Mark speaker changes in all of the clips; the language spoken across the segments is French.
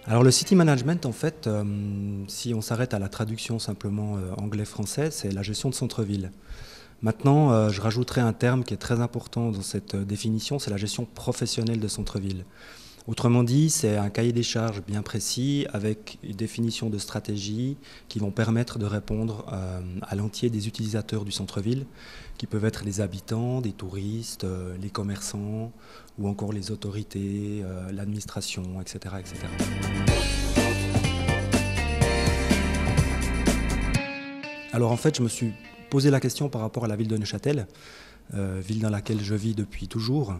Speaker 1: Alors le city management, en fait, si on s'arrête à la traduction simplement anglais-français, c'est la gestion de centre-ville. Maintenant, je rajouterai un terme qui est très important dans cette définition, c'est la gestion professionnelle de centre-ville. Autrement dit, c'est un cahier des charges bien précis avec une définition de stratégie qui vont permettre de répondre à l'entier des utilisateurs du centre-ville, qui peuvent être les habitants, des touristes, les commerçants ou encore les autorités, l'administration, etc., etc. Alors en fait, je me suis posé la question par rapport à la ville de Neuchâtel, ville dans laquelle je vis depuis toujours,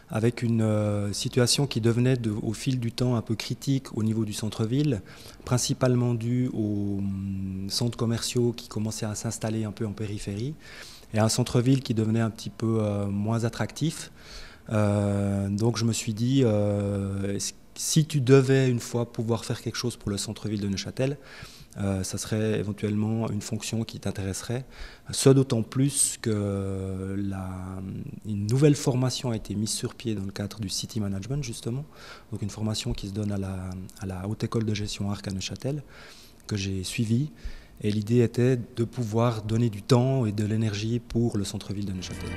Speaker 1: avec une situation qui devenait au fil du temps un peu critique au niveau du centre-ville, principalement due aux centres commerciaux qui commençaient à s'installer un peu en périphérie, et un centre-ville qui devenait un petit peu moins attractif. Donc je me suis dit, si tu devais une fois pouvoir faire quelque chose pour le centre-ville de Neuchâtel, ça serait éventuellement une fonction qui t'intéresserait. Ce d'autant plus que une nouvelle formation a été mise sur pied dans le cadre du City Management, justement. Donc une formation qui se donne à la Haute École de Gestion Arc à Neuchâtel, que j'ai suivie. Et l'idée était de pouvoir donner du temps et de l'énergie pour le centre-ville de Neuchâtel.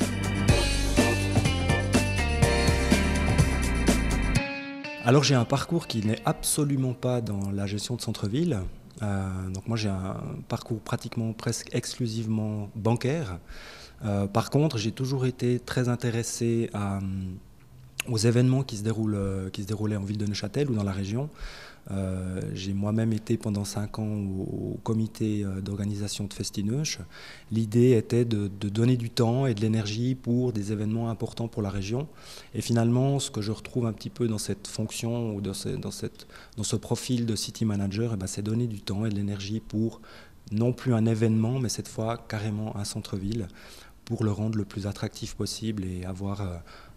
Speaker 1: Alors j'ai un parcours qui n'est absolument pas dans la gestion de centre-ville. Donc moi j'ai un parcours pratiquement presque exclusivement bancaire. Par contre, j'ai toujours été très intéressé aux événements qui se déroulaient en ville de Neuchâtel ou dans la région. J'ai moi-même été pendant 5 ans au comité d'organisation de Festineuch. L'idée était de donner du temps et de l'énergie pour des événements importants pour la région. Et finalement, ce que je retrouve un petit peu dans cette fonction ou dans ce profil de city manager, c'est donner du temps et de l'énergie pour non plus un événement, mais cette fois carrément un centre-ville, pour le rendre le plus attractif possible et avoir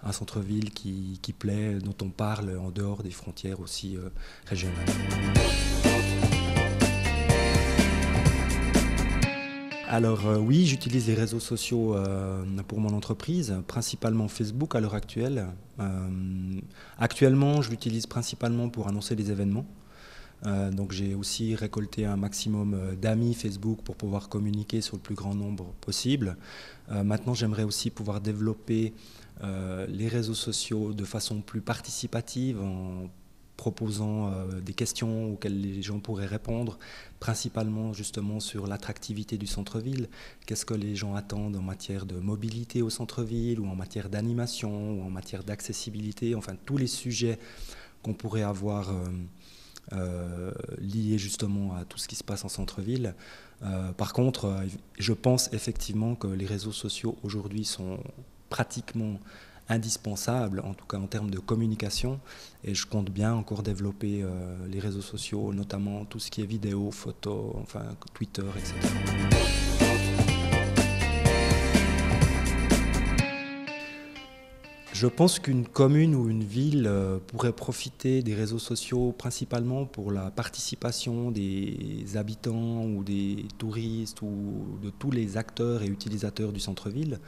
Speaker 1: un centre-ville qui plaît, dont on parle en dehors des frontières aussi régionales. Alors oui, j'utilise les réseaux sociaux pour mon entreprise, principalement Facebook à l'heure actuelle. Actuellement, je l'utilise principalement pour annoncer des événements. Donc j'ai aussi récolté un maximum d'amis Facebook pour pouvoir communiquer sur le plus grand nombre possible. Maintenant, j'aimerais aussi pouvoir développer les réseaux sociaux de façon plus participative en proposant des questions auxquelles les gens pourraient répondre, principalement justement sur l'attractivité du centre-ville. Qu'est-ce que les gens attendent en matière de mobilité au centre-ville ou en matière d'animation ou en matière d'accessibilité, enfin tous les sujets qu'on pourrait avoir liés justement à tout ce qui se passe en centre-ville. Par contre, je pense effectivement que les réseaux sociaux aujourd'hui sont pratiquement indispensables, en tout cas en termes de communication, et je compte bien encore développer les réseaux sociaux, notamment tout ce qui est vidéo, photo, enfin Twitter, etc. Je pense qu'une commune ou une ville pourrait profiter des réseaux sociaux principalement pour la participation des habitants ou des touristes ou de tous les acteurs et utilisateurs du centre-ville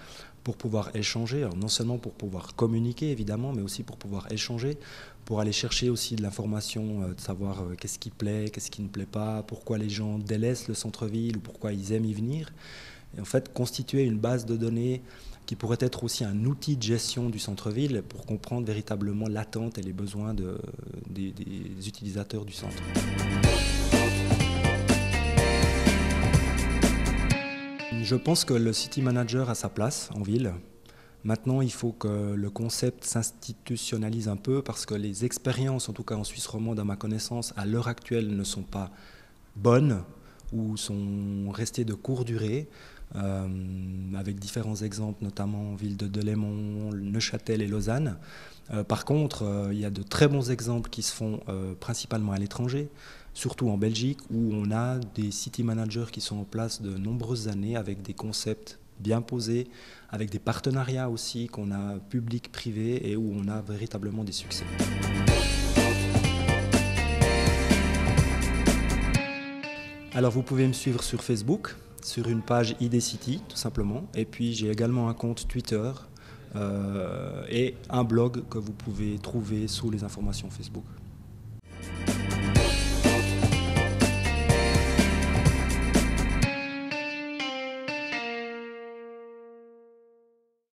Speaker 1: pour pouvoir échanger, alors non seulement pour pouvoir communiquer évidemment, mais aussi pour pouvoir échanger, pour aller chercher aussi de l'information, de savoir qu'est-ce qui plaît, qu'est-ce qui ne plaît pas, pourquoi les gens délaissent le centre-ville ou pourquoi ils aiment y venir. Et en fait, constituer une base de données qui pourrait être aussi un outil de gestion du centre-ville pour comprendre véritablement l'attente et les besoins des utilisateurs du centre. Je pense que le city manager a sa place en ville. Maintenant, il faut que le concept s'institutionnalise un peu parce que les expériences, en tout cas en Suisse romande à ma connaissance, à l'heure actuelle ne sont pas bonnes ou sont restées de courte durée. Avec différents exemples, notamment en ville de Delémont, Neuchâtel et Lausanne. Par contre, il y a de très bons exemples qui se font principalement à l'étranger, surtout en Belgique, où on a des city managers qui sont en place de nombreuses années avec des concepts bien posés, avec des partenariats aussi qu'on a public-privé et où on a véritablement des succès. Alors vous pouvez me suivre sur Facebook, sur une page ID City tout simplement, et puis j'ai également un compte Twitter et un blog que vous pouvez trouver sous les informations Facebook.